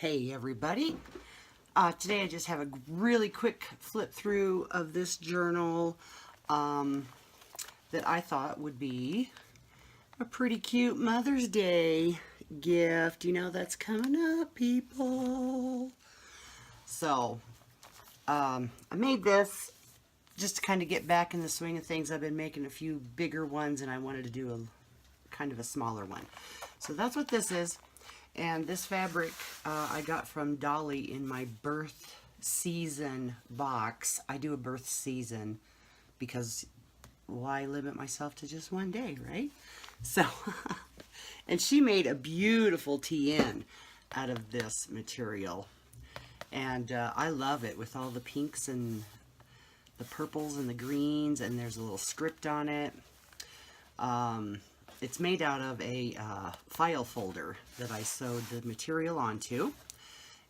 Hey everybody, today I just have a really quick flip through of this journal that I thought would be a pretty cute Mother's Day gift. You know that's coming up, people. So I made this just to kind of get back in the swing of things. I've been making a few bigger ones and I wanted to do a kind of a smaller one. So that's what this is. And this fabric I got from Dolly in my birth season box. I do a birth season because why limit myself to just one day, right? So, and she made a beautiful TN out of this material. And I love it with all the pinks and the purples and the greens, and there's a little script on it. It's made out of a file folder that I sewed the material onto.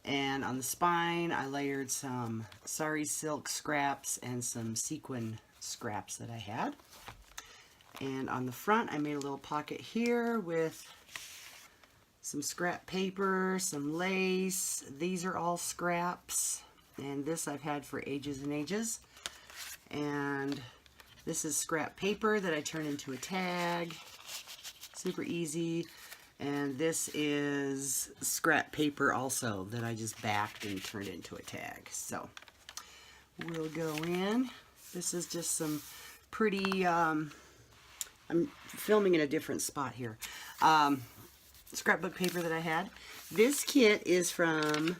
And on the spine, I layered some sari silk scraps and some sequin scraps that I had. And on the front, I made a little pocket here with some scrap paper, some lace. These are all scraps. And this I've had for ages and ages. And this is scrap paper that I turned into a tag. Super easy. And this is scrap paper also that I just backed and turned into a tag. So we'll go in. This is just some pretty, I'm filming in a different spot here. Scrapbook paper that I had. This kit is from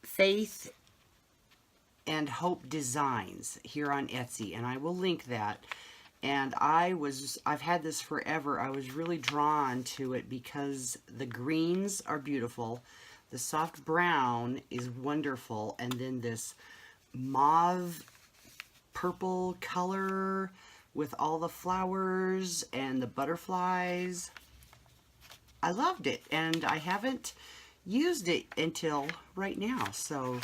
Faith and Hope Designs here on Etsy, and I will link that. And I've had this forever. I was really drawn to it because the greens are beautiful. The soft brown is wonderful. And then this mauve purple color with all the flowers and the butterflies. I loved it. And I haven't used it until right now. So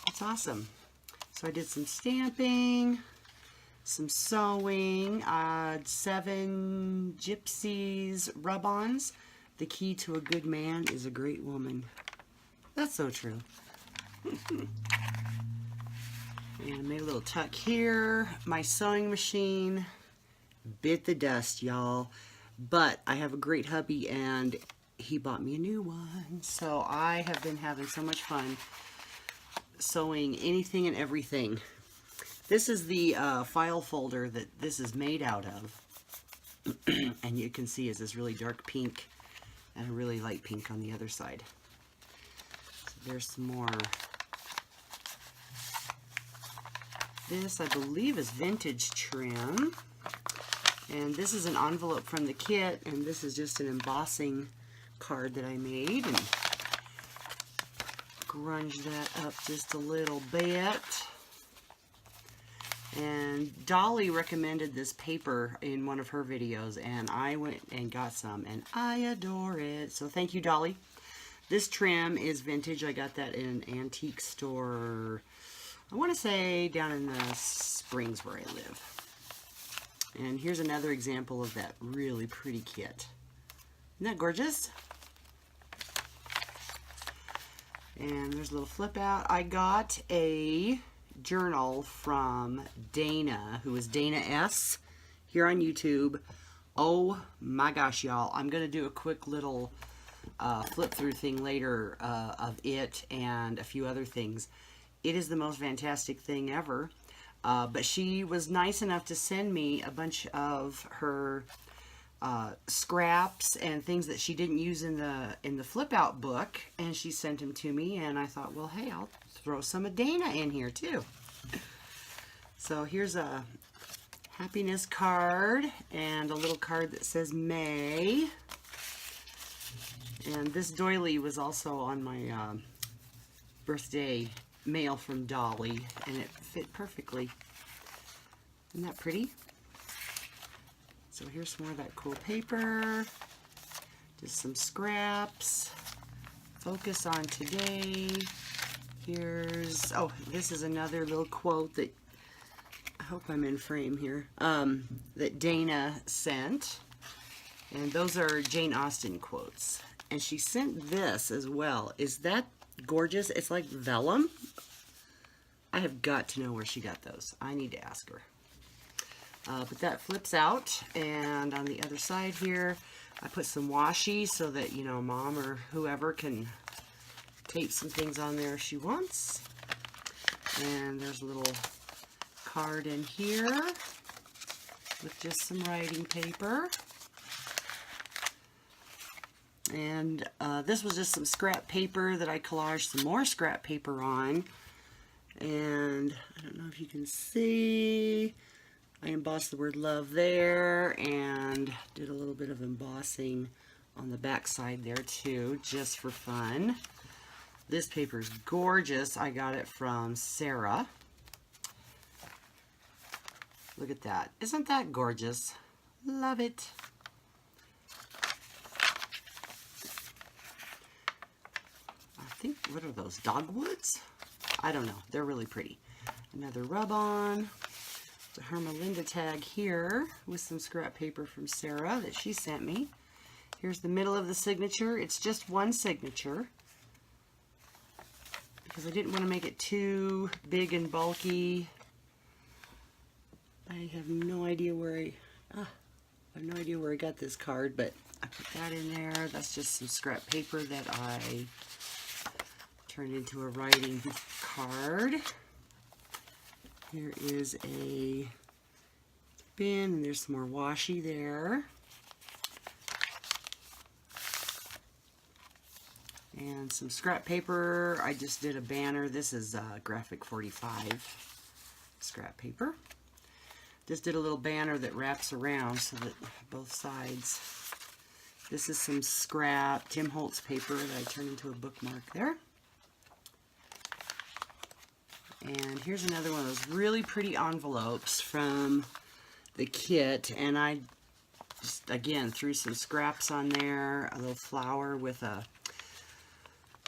it's awesome. So I did some stamping, some sewing, 7 Gypsies rub-ons. The key to a good man is a great woman. That's so true. And I made a little tuck here. My sewing machine bit the dust, y'all. But I have a great hubby and he bought me a new one. So I have been having so much fun sewing anything and everything. This is the file folder that this is made out of. And you can see is this really dark pink and a really light pink on the other side. So there's some more. This, I believe, is vintage trim. And this is an envelope from the kit, and this is just an embossing card that I made. And grunge that up just a little bit. And Dolly recommended this paper in one of her videos, and I went and got some, and I adore it. So thank you, Dolly. This trim is vintage. I got that in an antique store, I want to say down in the Springs where I live. And here's another example of that really pretty kit. Isn't that gorgeous? And there's a little flip out. I got a journal from Dana, who is Dana S, here on YouTube. Oh my gosh, y'all. I'm going to do a quick little flip through thing later of it and a few other things. It is the most fantastic thing ever. But she was nice enough to send me a bunch of her scraps and things that she didn't use in the flip out book, and she sent them to me, and I thought, well, hey, I'll throw some of Dana in here too. So here's a happiness card and a little card that says May. And this doily was also on my birthday mail from Dolly, and it fit perfectly. Isn't that pretty? So here's some more of that cool paper. Just some scraps. Focus on today. Here's, oh, this is another little quote that, I hope I'm in frame here, that Dana sent. And those are Jane Austen quotes. And she sent this as well. Is that gorgeous? It's like vellum. I have got to know where she got those. I need to ask her. But that flips out, and on the other side here, I put some washi so that, you know, Mom or whoever can tape some things on there if she wants. And there's a little card in here with just some writing paper. And this was just some scrap paper that I collaged some more scrap paper on. And I don't know if you can see, I embossed the word love there and did a little bit of embossing on the back side there too, just for fun. This paper is gorgeous. I got it from Sarah. Look at that. Isn't that gorgeous? Love it. I think, what are those, dogwoods? I don't know. They're really pretty. Another rub-on. The Hermelinda tag here with some scrap paper from Sarah that she sent me. Here's the middle of the signature. It's just one signature because I didn't want to make it too big and bulky. I have no idea where I got this card, but I put that in there. That's just some scrap paper that I turned into a writing card. Here is a bin, and there's some more washi there. And some scrap paper. I just did a banner. This is graphic 45 scrap paper. Just did a little banner that wraps around so that both sides. This is some scrap Tim Holtz paper that I turned into a bookmark there. And here's another one of those really pretty envelopes from the kit. And I just, again, threw some scraps on there. A little flower with a,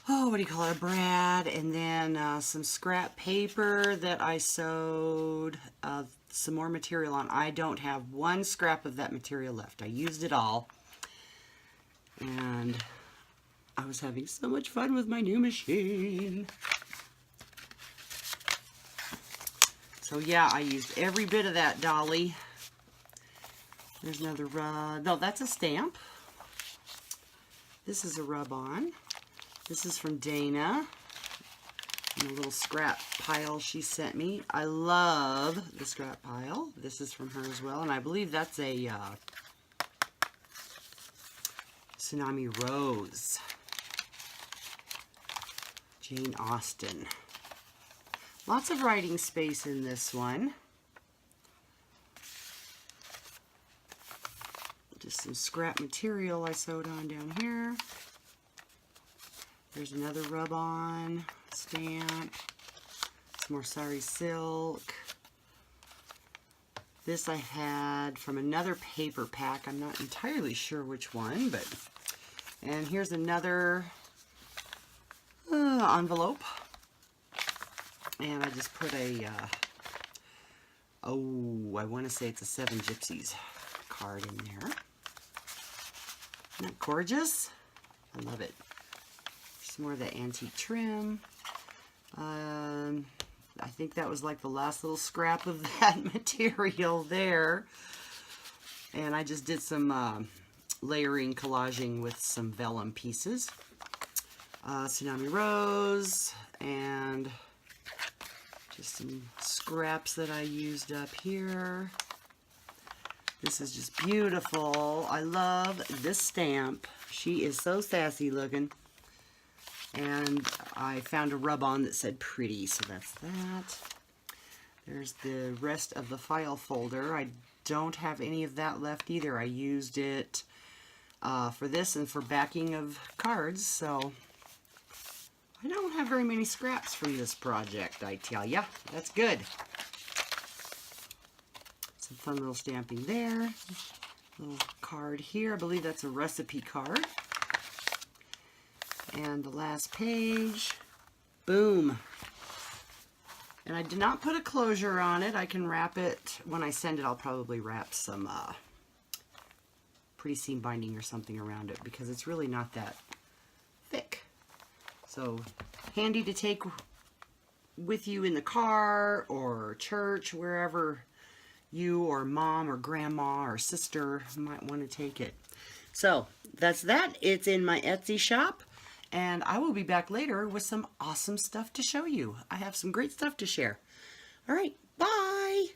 what do you call it, a brad. And then some scrap paper that I sewed some more material on. I don't have one scrap of that material left. I used it all. And I was having so much fun with my new machine. So yeah, I used every bit of that dolly. There's another rub. No, that's a stamp. This is a rub-on. This is from Dana. And a little scrap pile she sent me. I love the scrap pile. This is from her as well. And I believe that's a Tsunami Rose. Jane Austen. Lots of writing space in this one. Just some scrap material I sewed on down here. There's another rub-on stamp. Some more sari silk. This I had from another paper pack. I'm not entirely sure which one, but... And here's another envelope. And I just put a, I want to say it's a 7 Gypsies card in there. Isn't that gorgeous? I love it. Some more of the antique trim. I think that was like the last little scrap of that material there. And I just did some layering, collaging with some vellum pieces. Tsunami Rose, and just some scraps that I used up here. This is just beautiful. I love this stamp. She is so sassy looking. And I found a rub-on that said pretty, so that's that. There's the rest of the file folder. I don't have any of that left either. I used it for this and for backing of cards, so I don't have very many scraps from this project, I tell ya. That's good. Some fun little stamping there. Little card here. I believe that's a recipe card. And the last page. Boom. And I did not put a closure on it. I can wrap it. When I send it, I'll probably wrap some pretty seam binding or something around it because it's really not that So handy to take with you in the car or church, wherever you or mom or grandma or sister might want to take it. So that's that. It's in my Etsy shop, and I will be back later with some awesome stuff to show you. I have some great stuff to share. All right, bye.